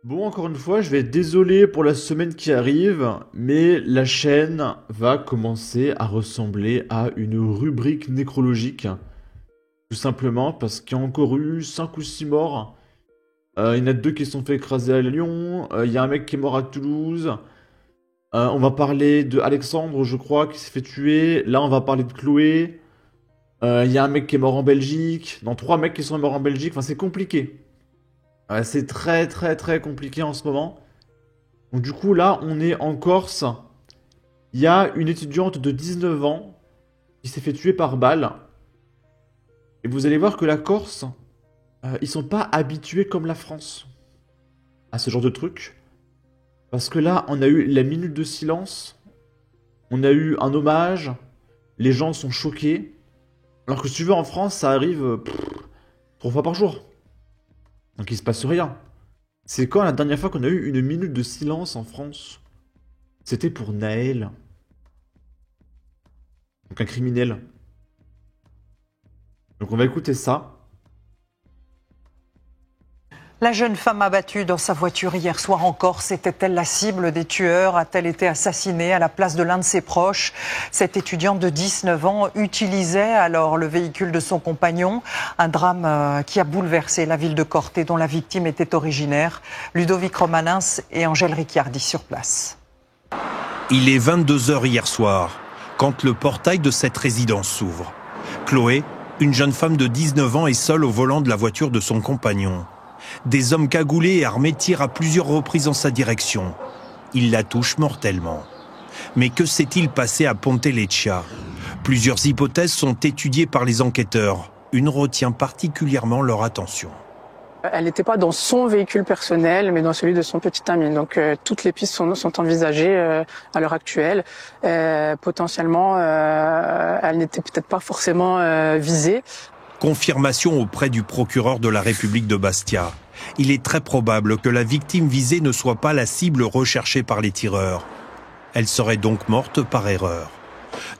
Bon, encore une fois, je vais être désolé pour la semaine qui arrive, mais la chaîne va commencer à ressembler à une rubrique nécrologique. Tout simplement parce qu'il y a encore eu 5 ou 6 morts. Il y en a 2 qui se sont fait écraser à Lyon. Il y a un mec qui est mort à Toulouse. On va parler de Alexandre, je crois, qui s'est fait tuer. Là, on va parler de Chloé. Il y a un mec qui est mort en Belgique. Non, 3 mecs qui sont morts en Belgique. Enfin, c'est compliqué. C'est très très très compliqué en ce moment. Donc du coup là on est en Corse. Il y a une étudiante de 19 ans qui s'est fait tuer par balle. Et vous allez voir que la Corse, ils sont pas habitués comme la France à ce genre de truc. Parce que là on a eu la minute de silence. On a eu un hommage. Les gens sont choqués. Alors que si tu veux en France ça arrive 3 fois par jour. Donc il se passe rien. C'est quand la dernière fois qu'on a eu une minute de silence en France? C'était pour Naël. Donc un criminel. Donc on va écouter ça. La jeune femme abattue dans sa voiture hier soir en Corse, était-elle la cible des tueurs? A-t-elle été assassinée à la place de l'un de ses proches? Cette étudiante de 19 ans utilisait alors le véhicule de son compagnon. Un drame qui a bouleversé la ville de Corte, dont la victime était originaire. Ludovic Romanins et Angèle Ricciardi sur place. Il est 22 heures hier soir, quand le portail de cette résidence s'ouvre. Chloé, une jeune femme de 19 ans, est seule au volant de la voiture de son compagnon. Des hommes cagoulés et armés tirent à plusieurs reprises en sa direction. Ils la touchent mortellement. Mais que s'est-il passé à Ponte Leccia? Plusieurs hypothèses sont étudiées par les enquêteurs. Une retient particulièrement leur attention. Elle n'était pas dans son véhicule personnel, mais dans celui de son petit ami. Donc toutes les pistes sont envisagées à l'heure actuelle. Potentiellement, elle n'était peut-être pas forcément visée. Confirmation auprès du procureur de la République de Bastia. Il est très probable que la victime visée ne soit pas la cible recherchée par les tireurs. Elle serait donc morte par erreur.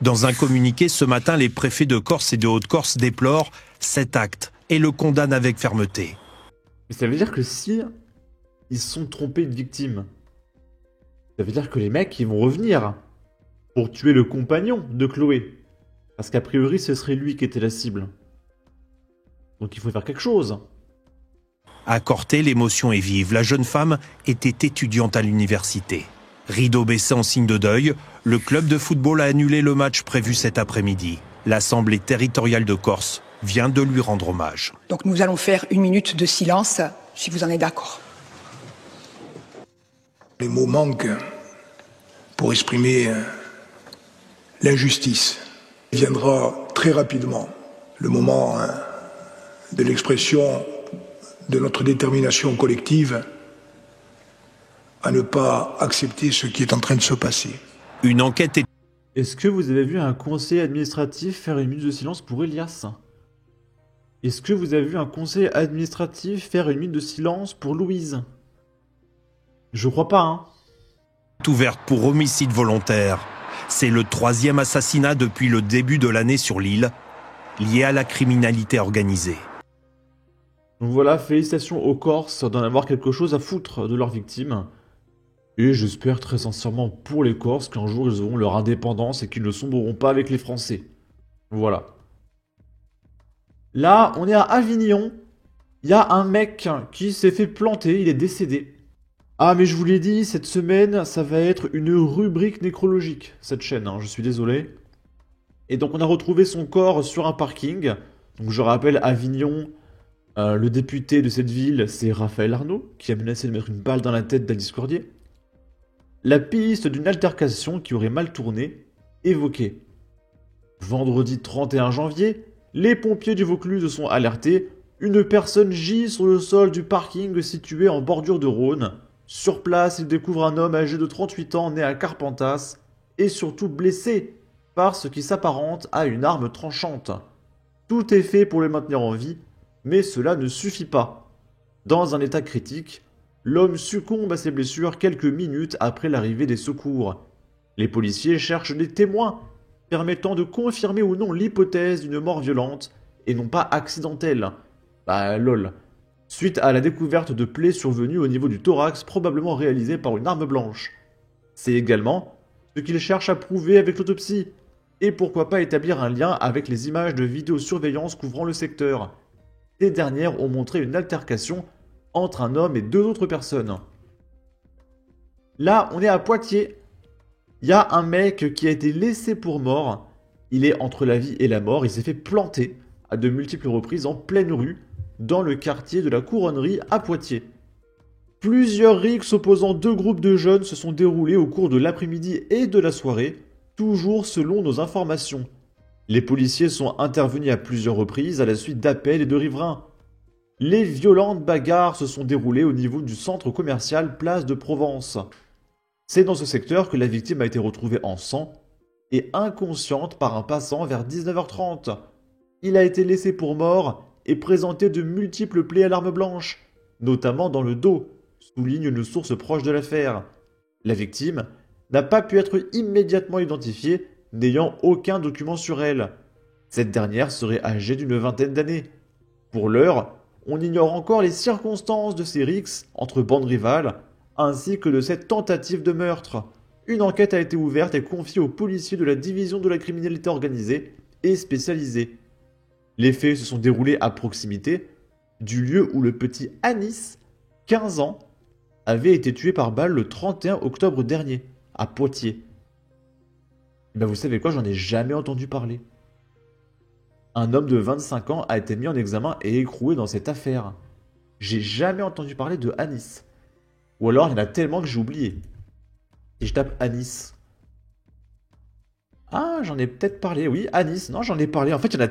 Dans un communiqué ce matin, les préfets de Corse et de Haute-Corse déplorent cet acte et le condamnent avec fermeté. Mais ça veut dire que si ils se sont trompés de victime, ça veut dire que les mecs ils vont revenir pour tuer le compagnon de Chloé. Parce qu'a priori ce serait lui qui était la cible. Donc il faut faire quelque chose. À Corte, l'émotion est vive. La jeune femme était étudiante à l'université. Rideau baissé en signe de deuil, le club de football a annulé le match prévu cet après-midi. L'Assemblée territoriale de Corse vient de lui rendre hommage. Donc nous allons faire une minute de silence, si vous en êtes d'accord. Les mots manquent pour exprimer l'injustice. Il viendra très rapidement le moment de l'expression de notre détermination collective à ne pas accepter ce qui est en train de se passer. Une enquête est... Est-ce que vous avez vu un conseil administratif faire une minute de silence pour Elias? Est-ce que vous avez vu un conseil administratif faire une minute de silence pour Louise? Je crois pas, hein. ouverte pour homicide volontaire. C'est le 3e assassinat depuis le début de l'année sur l'île, lié à la criminalité organisée. Donc voilà, félicitations aux Corses d'en avoir quelque chose à foutre de leurs victimes. Et j'espère très sincèrement pour les Corses qu'un jour ils auront leur indépendance et qu'ils ne sombreront pas avec les Français. Voilà. Là, on est à Avignon. Il y a un mec qui s'est fait planter, il est décédé. Ah mais je vous l'ai dit, cette semaine, ça va être une rubrique nécrologique, cette chaîne, hein, je suis désolé. Et donc on a retrouvé son corps sur un parking. Donc je rappelle, Avignon, le député de cette ville, c'est Raphaël Arnaud, qui a menacé de mettre une balle dans la tête d'Alice Cordier. La piste d'une altercation qui aurait mal tourné, évoquée. Vendredi 31 janvier, les pompiers du Vaucluse sont alertés. Une personne gît sur le sol du parking situé en bordure de Rhône. Sur place, ils découvrent un homme âgé de 38 ans, né à Carpentas, et surtout blessé par ce qui s'apparente à une arme tranchante. Tout est fait pour le maintenir en vie, mais cela ne suffit pas. Dans un état critique, l'homme succombe à ses blessures quelques minutes après l'arrivée des secours. Les policiers cherchent des témoins permettant de confirmer ou non l'hypothèse d'une mort violente et non pas accidentelle. Bah lol. suite à la découverte de plaies survenues au niveau du thorax probablement réalisées par une arme blanche. C'est également ce qu'il cherche à prouver avec l'autopsie, et pourquoi pas établir un lien avec les images de vidéosurveillance couvrant le secteur. Ces dernières ont montré une altercation entre un homme et 2 autres personnes. Là, on est à Poitiers. Il y a un mec qui a été laissé pour mort. Il est entre la vie et la mort. Il s'est fait planter à de multiples reprises en pleine rue, dans le quartier de la Couronnerie à Poitiers. Plusieurs rixes opposant 2 groupes de jeunes se sont déroulés au cours de l'après-midi et de la soirée, toujours selon nos informations. Les policiers sont intervenus à plusieurs reprises à la suite d'appels et de riverains. Les violentes bagarres se sont déroulées au niveau du centre commercial Place de Provence. C'est dans ce secteur que la victime a été retrouvée en sang et inconsciente par un passant vers 19h30. Il a été laissé pour mort et présenté de multiples plaies à l'arme blanche, notamment dans le dos, souligne une source proche de l'affaire. La victime n'a pas pu être immédiatement identifiée, n'ayant aucun document sur elle. Cette dernière serait âgée d'une vingtaine d'années. Pour l'heure, on ignore encore les circonstances de ces rixes entre bandes rivales, ainsi que de cette tentative de meurtre. Une enquête a été ouverte et confiée aux policiers de la division de la criminalité organisée et spécialisée. Les faits se sont déroulés à proximité du lieu où le petit Anis, 15 ans, avait été tué par balle le 31 octobre dernier, à Poitiers. Ben vous savez quoi, j'en ai jamais entendu parler. Un homme de 25 ans a été mis en examen et écroué dans cette affaire. J'ai jamais entendu parler de Anis. Ou alors il y en a tellement que j'ai oublié. Et je tape Anis. Ah, j'en ai peut-être parlé, oui, Anis, non, j'en ai parlé. En fait, il y en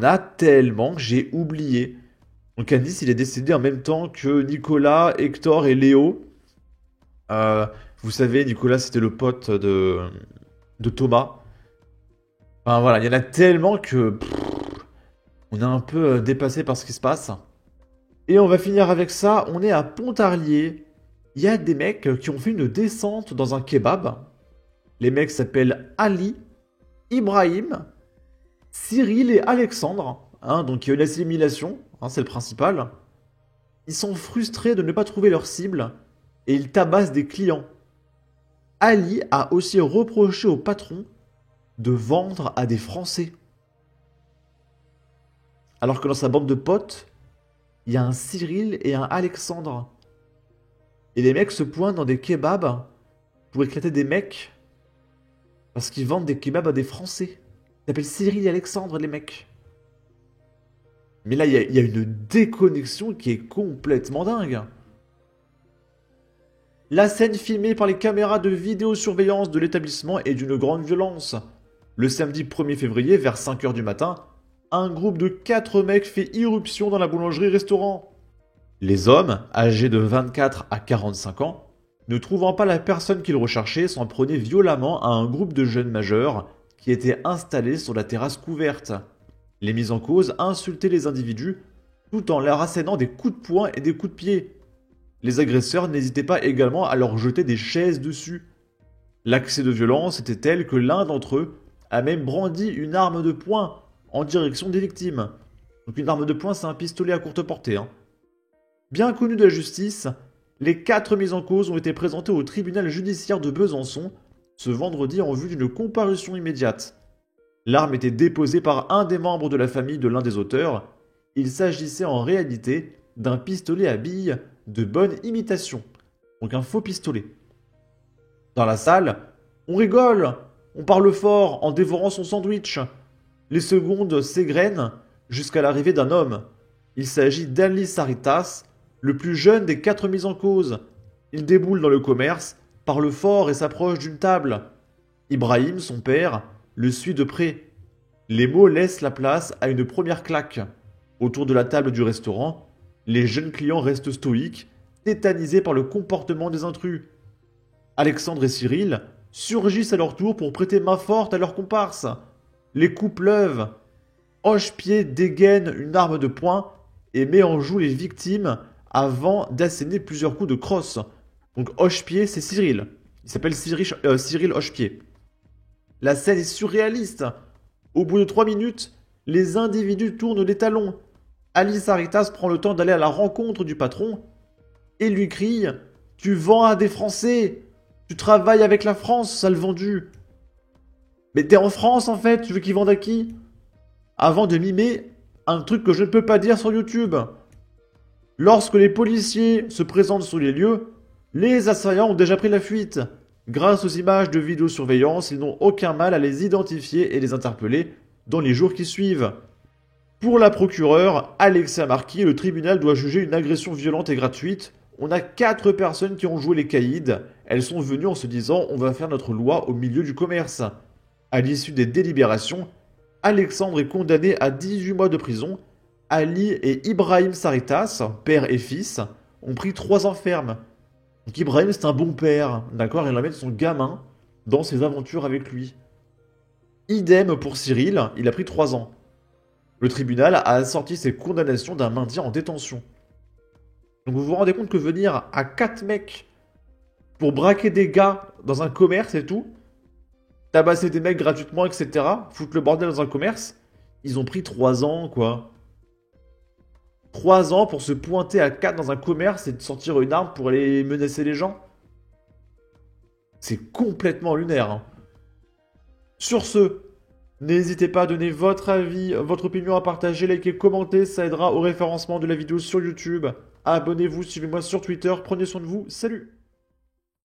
a tellement que j'ai oublié. Donc Anis, il est décédé en même temps que Nicolas, Hector et Léo. Vous savez, Nicolas, c'était le pote de Thomas. Enfin voilà, il y en a tellement que on est un peu dépassé par ce qui se passe. Et on va finir avec ça, on est à Pontarlier. Il y a des mecs qui ont fait une descente dans un kebab. Les mecs s'appellent Ali, Ibrahim, Cyril et Alexandre. Donc il y a une assimilation, c'est le principal. Ils sont frustrés de ne pas trouver leur cible et ils tabassent des clients. Ali a aussi reproché au patron de vendre à des Français. Alors que dans sa bande de potes, il y a un Cyril et un Alexandre. Et les mecs se pointent dans des kebabs pour éclater des mecs parce qu'ils vendent des kebabs à des Français. Ils s'appellent Cyril et Alexandre, les mecs. Mais là, il y a une déconnexion qui est complètement dingue. La scène filmée par les caméras de vidéosurveillance de l'établissement est d'une grande violence. Le samedi 1er février, vers 5h du matin, un groupe de 4 mecs fait irruption dans la boulangerie-restaurant. Les hommes, âgés de 24 à 45 ans, ne trouvant pas la personne qu'ils recherchaient, s'en prenaient violemment à un groupe de jeunes majeurs qui étaient installés sur la terrasse couverte. Les mis en cause insultaient les individus tout en leur assénant des coups de poing et des coups de pied. Les agresseurs n'hésitaient pas également à leur jeter des chaises dessus. L'accès de violence était tel que l'un d'entre eux a même brandi une arme de poing en direction des victimes. Donc une arme de poing, c'est un pistolet à courte portée. Bien connu de la justice, les 4 mis en cause ont été présentés au tribunal judiciaire de Besançon ce vendredi en vue d'une comparution immédiate. L'arme était déposée par un des membres de la famille de l'un des auteurs. Il s'agissait en réalité d'un pistolet à billes de bonne imitation, donc un faux pistolet. Dans la salle, on rigole, on parle fort en dévorant son sandwich. Les secondes s'égrènent jusqu'à l'arrivée d'un homme. Il s'agit d'Ali Saritas, le plus jeune des 4 mis en cause. Il déboule dans le commerce, parle fort et s'approche d'une table. Ibrahim, son père, le suit de près. Les mots laissent la place à une première claque. Autour de la table du restaurant, les jeunes clients restent stoïques, tétanisés par le comportement des intrus. Alexandre et Cyril surgissent à leur tour pour prêter main forte à leurs comparses. Les coups pleuvent. Hochepied dégaine une arme de poing et met en joue les victimes avant d'asséner plusieurs coups de crosse. Donc Hochepied, c'est Cyril. Il s'appelle Cyril Hochepied. La scène est surréaliste. Au bout de 3 minutes, les individus tournent les talons. Ali Saritas prend le temps d'aller à la rencontre du patron et lui crie « Tu vends à des Français! Tu travailles avec la France, sale vendu! Mais t'es en France en fait, tu veux qu'ils vendent à qui ?» Avant de mimer un truc que je ne peux pas dire sur YouTube. Lorsque les policiers se présentent sur les lieux, les assaillants ont déjà pris la fuite. Grâce aux images de vidéosurveillance, ils n'ont aucun mal à les identifier et les interpeller dans les jours qui suivent. Pour la procureure, Alexia Marquis, le tribunal doit juger une agression violente et gratuite. On a 4 personnes qui ont joué les caïds. Elles sont venues en se disant « on va faire notre loi au milieu du commerce ». À l'issue des délibérations, Alexandre est condamné à 18 mois de prison. Ali et Ibrahim Saritas, père et fils, ont pris 3 ans ferme. Donc Ibrahim, c'est un bon père, d'accord? Il emmène son gamin dans ses aventures avec lui. Idem pour Cyril, il a pris 3 ans. Le tribunal a assorti ses condamnations d'un maintien en détention. Donc vous vous rendez compte que venir à 4 mecs pour braquer des gars dans un commerce et tout, tabasser des mecs gratuitement, etc., foutre le bordel dans un commerce, ils ont pris 3 ans, quoi. 3 ans pour se pointer à 4 dans un commerce et de sortir une arme pour aller menacer les gens. C'est complètement lunaire. Hein. Sur ce, n'hésitez pas à donner votre avis, votre opinion, à partager, liker, commenter, ça aidera au référencement de la vidéo sur YouTube. Abonnez-vous, suivez-moi sur Twitter, prenez soin de vous, salut!